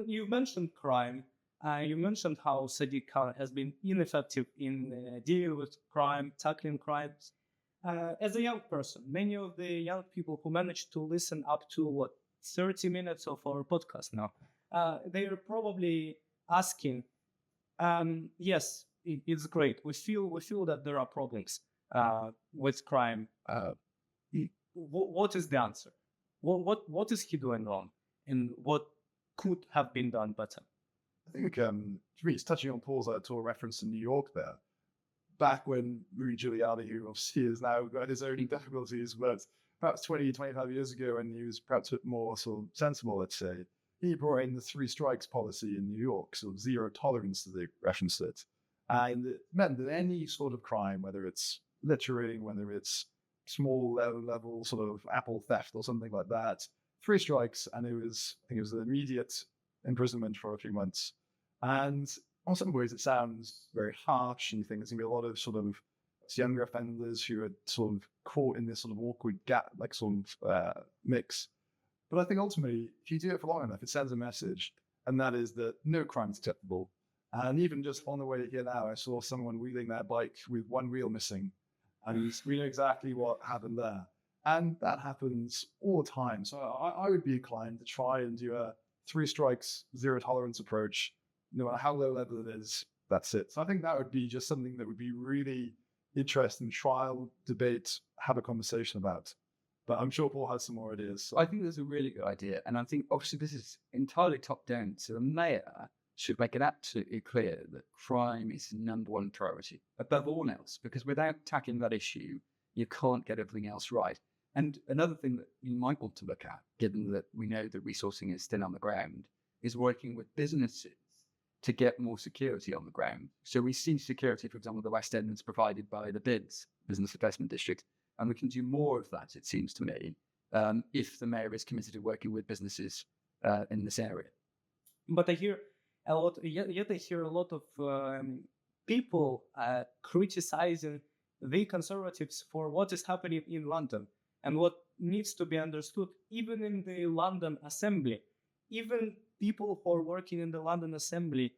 You mentioned crime. You mentioned how Sadiq Khan has been ineffective in dealing with crime, tackling crimes. As a young person, many of the young people who managed to listen up to 30 minutes of our podcast now, they are probably asking, yes, it's great. We feel that there are problems with crime. What is the answer? What is he doing wrong, and what could have been done better? I think, to me, it's touching on Paul's tour reference to New York there. Back when Rudy Giuliani, who obviously has now got his own difficulties, but perhaps 20, 25 years ago, when he was perhaps a bit more sort of sensible, let's say, he brought in the 3 strikes policy in New York, sort of zero tolerance to the referenced it. And it meant that any sort of crime, whether it's littering, whether it's small level sort of apple theft or something like that, 3 strikes, and I think it was an immediate imprisonment for a few months. And in some ways it sounds very harsh, and you think there's going to be a lot of sort of younger offenders who are sort of caught in this sort of awkward gap, like sort of mix. But I think ultimately, if you do it for long enough, it sends a message, and that is that no crime is acceptable. And even just on the way here now, I saw someone wheeling their bike with 1 wheel missing, and we know exactly what happened there. And that happens all the time. So I would be inclined to try and do a 3 strikes, zero tolerance approach. No matter how low level it is, that's it. So I think that would be just something that would be really interesting, trial, debate, have a conversation about. But I'm sure Paul has some more ideas. So. I think that's a really good idea. And I think obviously this is entirely top down. So the mayor should make it absolutely clear that crime is the #1 priority above all else, because without tackling that issue, you can't get everything else right. And another thing that you might want to look at, given that we know that resourcing is still on the ground, is working with businesses to get more security on the ground. So we see security, for example, the West End is provided by the BIDS, Business Investment District, and we can do more of that, it seems to me, if the mayor is committed to working with businesses in this area. But I hear a lot, yet I hear a lot of people criticizing the Conservatives for what is happening in London and what needs to be understood, even in the London Assembly. Even people who are working in the London Assembly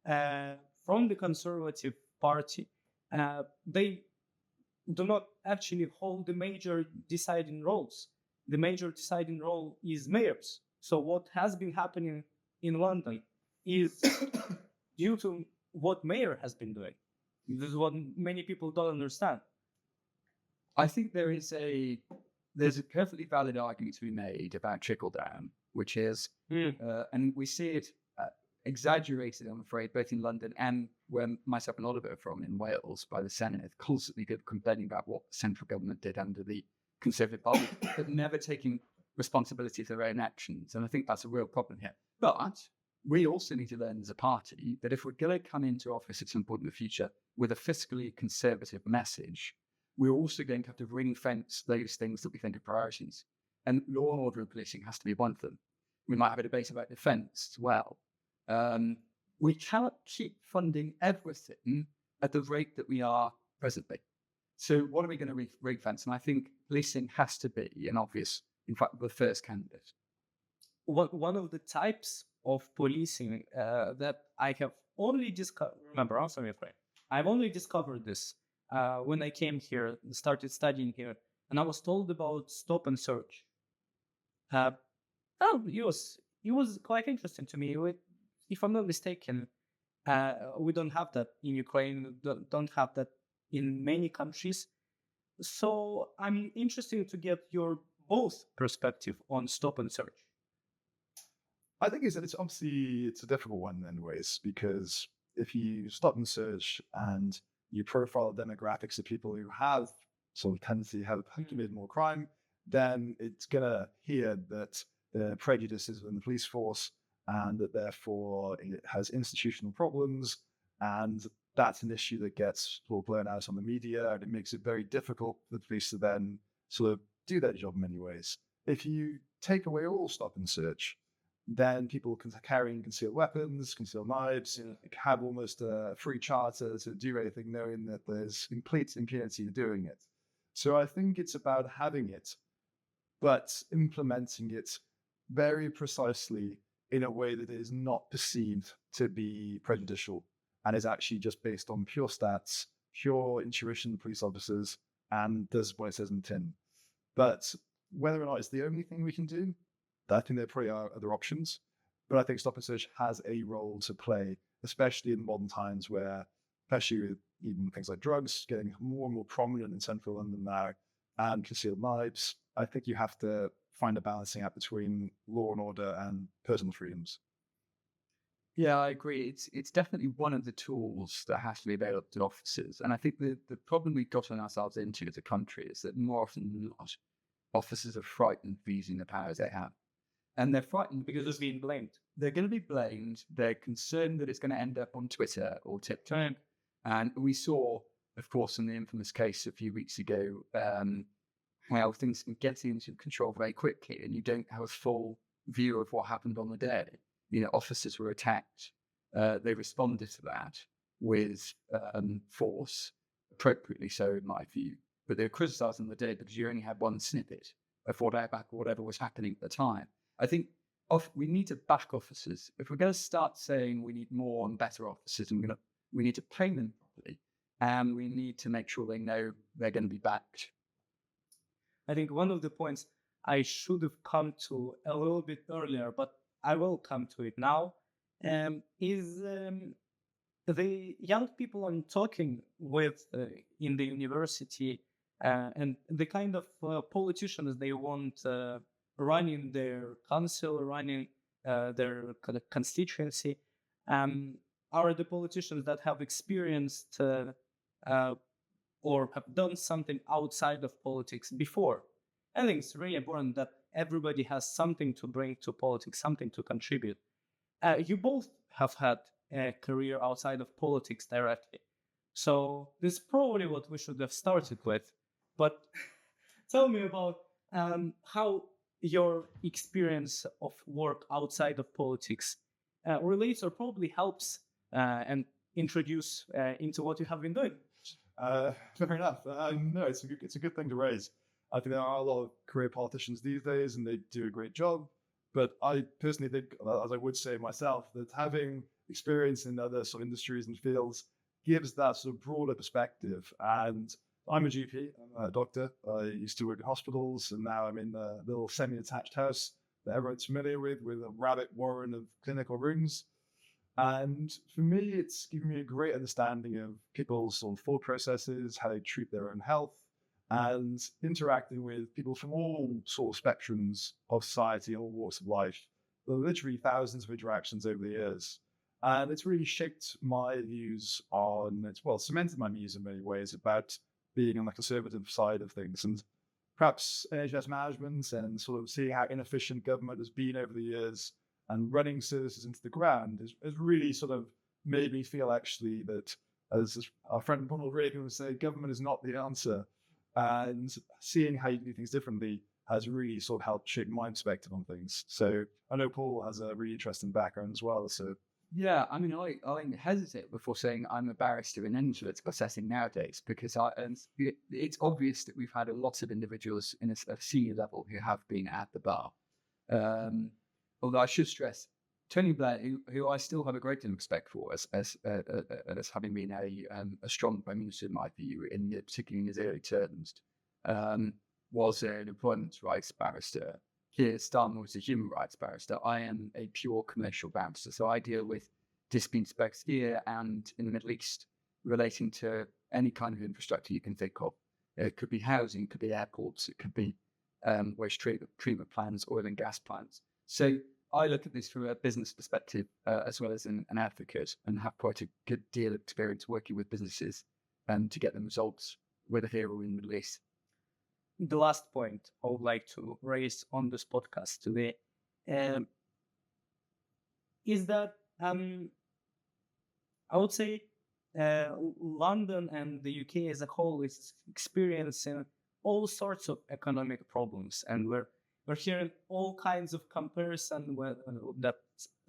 from the Conservative Party, they do not actually hold the major deciding roles. The major deciding role is mayors. So what has been happening in London is due to what mayor has been doing. This is what many people don't understand. I think there's a perfectly valid argument to be made about trickle down, which is, and we see it exaggerated, I'm afraid, both in London and where myself and Oliver are from in Wales by the Senate, constantly complaining about what the central government did under the Conservative Party, but never taking responsibility for their own actions. And I think that's a real problem here. But we also need to learn as a party that if we're going to come into office at some point in the future with a fiscally conservative message, we're also going to have to ring fence those things that we think are priorities. And law and order and policing has to be one of them. We might have a debate about defence as well. We cannot keep funding everything at the rate that we are presently. So what are we going to ring fence? And I think policing has to be an obvious, in fact, the first candidate. One of the types of policing that I have only discovered, remember, I'm sorry, afraid. I've only discovered this when I came here, started studying here, and I was told about stop and search. It was quite interesting to me. If I'm not mistaken, we don't have that in Ukraine, don't have that in many countries. So I'm interested to get your both perspective on stop and search. I think it's obviously a difficult one in ways, because if you stop and search and you profile the demographics of people who have sort of tendency to have committed more crime, then it's going to hear that there are prejudices within the police force and that therefore it has institutional problems, and that's an issue that gets sort of blown out on the media, and it makes it very difficult for the police to then sort of do their job in many ways. If you take away all stop and search, then people can carry concealed weapons, concealed knives, have almost a free charter to do anything, knowing that there's complete impunity in doing it. So I think it's about having it, but implementing it very precisely in a way that is not perceived to be prejudicial and is actually just based on pure stats, pure intuition of police officers, and does what it says in the tin. But whether or not it's the only thing we can do, I think there probably are other options. But I think stop and search has a role to play, especially in modern times where, especially with even things like drugs getting more and more prominent in central London now, and concealed knives, I think you have to find a balancing act between law and order and personal freedoms. Yeah, I agree. It's definitely one of the tools that has to be available to officers. And I think the problem we've gotten ourselves into as a country is that more often than not, officers are frightened for using the powers they have. And they're frightened because Because of being blamed. they're going to be blamed. They're concerned that it's going to end up on Twitter or TikTok. And we saw, of course, in the infamous case a few weeks ago, how things can get into control very quickly and you don't have a full view of what happened on the day. Officers were attacked. They responded to that with force, appropriately so in my view. But they were criticised on the day because you only had one snippet of whatever was happening at the time. I think we need to back officers. If we're going to start saying we need more and better officers, we need to pay them properly, and we need to make sure they know they're going to be backed. I think one of the points I should have come to a little bit earlier, but I will come to it now, is the young people I'm talking with in the university and the kind of politicians they want running their council, running their kind of constituency, are the politicians that have experienced or have done something outside of politics before. I think it's really important that everybody has something to bring to politics, something to contribute. You both have had a career outside of politics directly. So this is probably what we should have started with. But tell me about how your experience of work outside of politics relates or probably helps and introduce into what you have been doing. Fair enough. No, it's a good thing to raise. I think there are a lot of career politicians these days, and they do a great job. But I personally think, as I would say myself, that having experience in other sort of industries and fields gives that sort of broader perspective. And I'm a GP, I'm a doctor. I used to work in hospitals, and now I'm in a little semi-attached house that everyone's familiar with a rabbit warren of clinical rooms. And for me, it's given me a great understanding of people's sort of thought processes, how they treat their own health, and interacting with people from all sort of spectrums of society, all walks of life. There are literally thousands of interactions over the years. And it's really shaped my views cemented my views in many ways about being on the conservative side of things. And perhaps NHS management and sort of seeing how inefficient government has been over the years and running services into the ground has really sort of made me feel actually that, as our friend Ronald Reagan would say, government is not the answer. And seeing how you do things differently has really sort of helped shape my perspective on things. So I know Paul has a really interesting background as well. So yeah, I mean, I hesitate before saying I'm a barrister in any political setting nowadays because it's obvious that we've had a lot of individuals in a senior level who have been at the bar. Although I should stress, Tony Blair, who I still have a great deal of respect for as having been a strong Prime Minister in my view, particularly in his early terms, was an employment rights barrister. Keir Starmer was a human rights barrister. I am a pure commercial barrister, so I deal with disputes both here and in the Middle East relating to any kind of infrastructure you can think of. It could be housing, it could be airports, it could be waste treatment plants, oil and gas plants. So I look at this from a business perspective as well as an advocate, and have quite a good deal of experience working with businesses to get them results, whether here or in the Middle East. The last point I would like to raise on this podcast today is that I would say London and the UK as a whole is experiencing all sorts of economic problems, and we're hearing all kinds of comparison that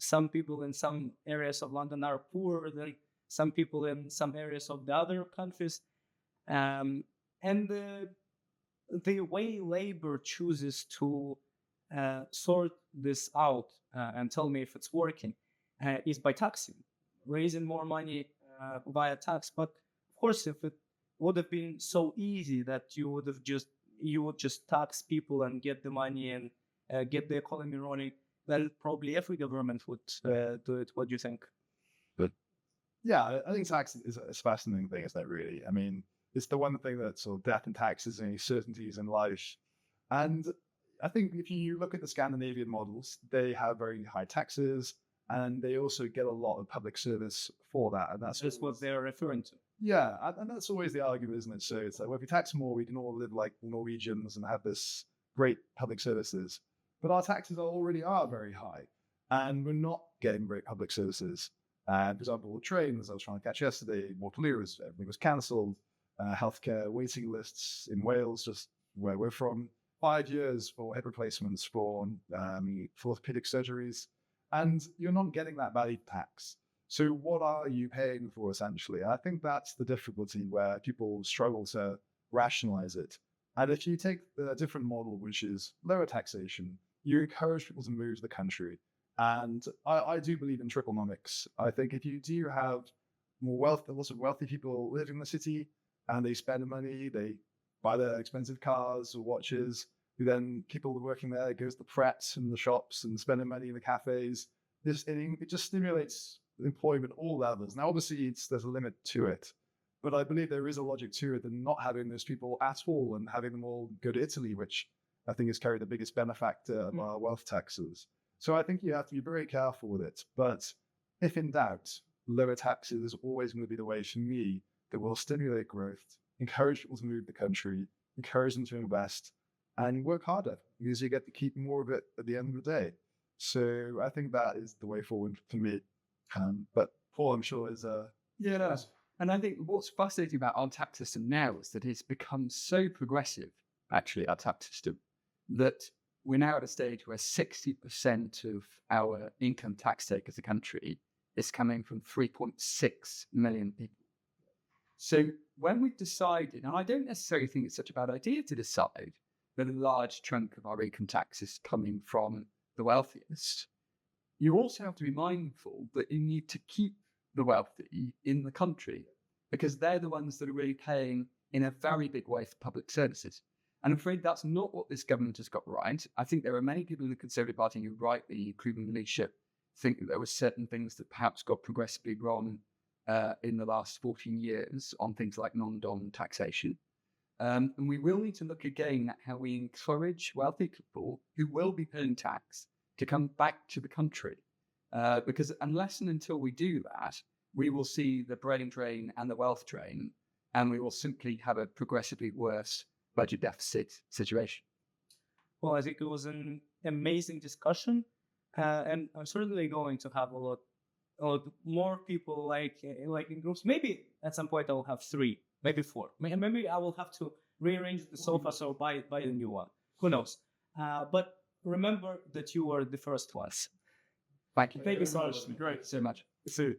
some people in some areas of London are poorer than some people in some areas of the other countries, and the way Labour chooses to sort this out and tell me if it's working is by taxing, raising more money via tax. But of course, if it would have been so easy that you would just tax people and get the money and get the economy running, then probably every government would do it. What do you think? Yeah, I think tax is a fascinating thing, isn't it, really? I mean, it's the one thing that sort of death and taxes and certainties in life. And I think if you look at the Scandinavian models, they have very high taxes and they also get a lot of public service for that. And that's what they're referring to. Yeah, and that's always the argument, isn't it? So it's like, well, if we tax more, we can all live like Norwegians and have this great public services. But our taxes already are very high and we're not getting great public services. For example, trains I was trying to catch yesterday, Waterloo, everything was cancelled. Healthcare waiting lists in Wales, just where we're from, 5 years for hip replacements, for orthopedic surgeries, and you're not getting that value tax. So what are you paying for, essentially? And I think that's the difficulty where people struggle to rationalize it. And if you take the different model, which is lower taxation, you encourage people to move to the country. And I do believe in trickonomics. I think if you do have more wealth, lots of wealthy people live in the city and they spend money, they buy their expensive cars or watches, then people working there goes to the frets and the shops and spending money in the cafes. It just stimulates employment at all levels. Now, obviously, there's a limit to it, but I believe there is a logic to it and not having those people at all and having them all go to Italy, which I think has carried the biggest benefactor of our wealth taxes. So I think you have to be very careful with it. But if in doubt, lower taxes is always going to be the way, for me, that will stimulate growth, encourage people to move the country, encourage them to invest, and work harder because you get to keep more of it at the end of the day. So I think that is the way forward for me. But Paul, I'm sure, is And I think what's fascinating about our tax system now is that it's become so progressive, actually, our tax system, that we're now at a stage where 60% of our income tax take as a country is coming from 3.6 million people. So when we've decided, and I don't necessarily think it's such a bad idea to decide that a large chunk of our income tax is coming from the wealthiest, you also have to be mindful that you need to keep the wealthy in the country because they're the ones that are really paying in a very big way for public services. And I'm afraid that's not what this government has got right. I think there are many people in the Conservative Party who rightly, including the leadership, think that there were certain things that perhaps got progressively wrong in the last 14 years on things like non-dom taxation. And we will need to look again at how we encourage wealthy people who will be paying tax to come back to the country. Because unless and until we do that, we will see the brain drain and the wealth drain, and we will simply have a progressively worse budget deficit situation. Well, I think it was an amazing discussion, and I'm certainly going to have a lot more people like in groups. Maybe at some point I will have 3, maybe 4. Maybe I will have to rearrange the sofas or buy a new one. Who knows? But remember that you were the first ones. Thank you. Thank you so much. Great. So much. See you.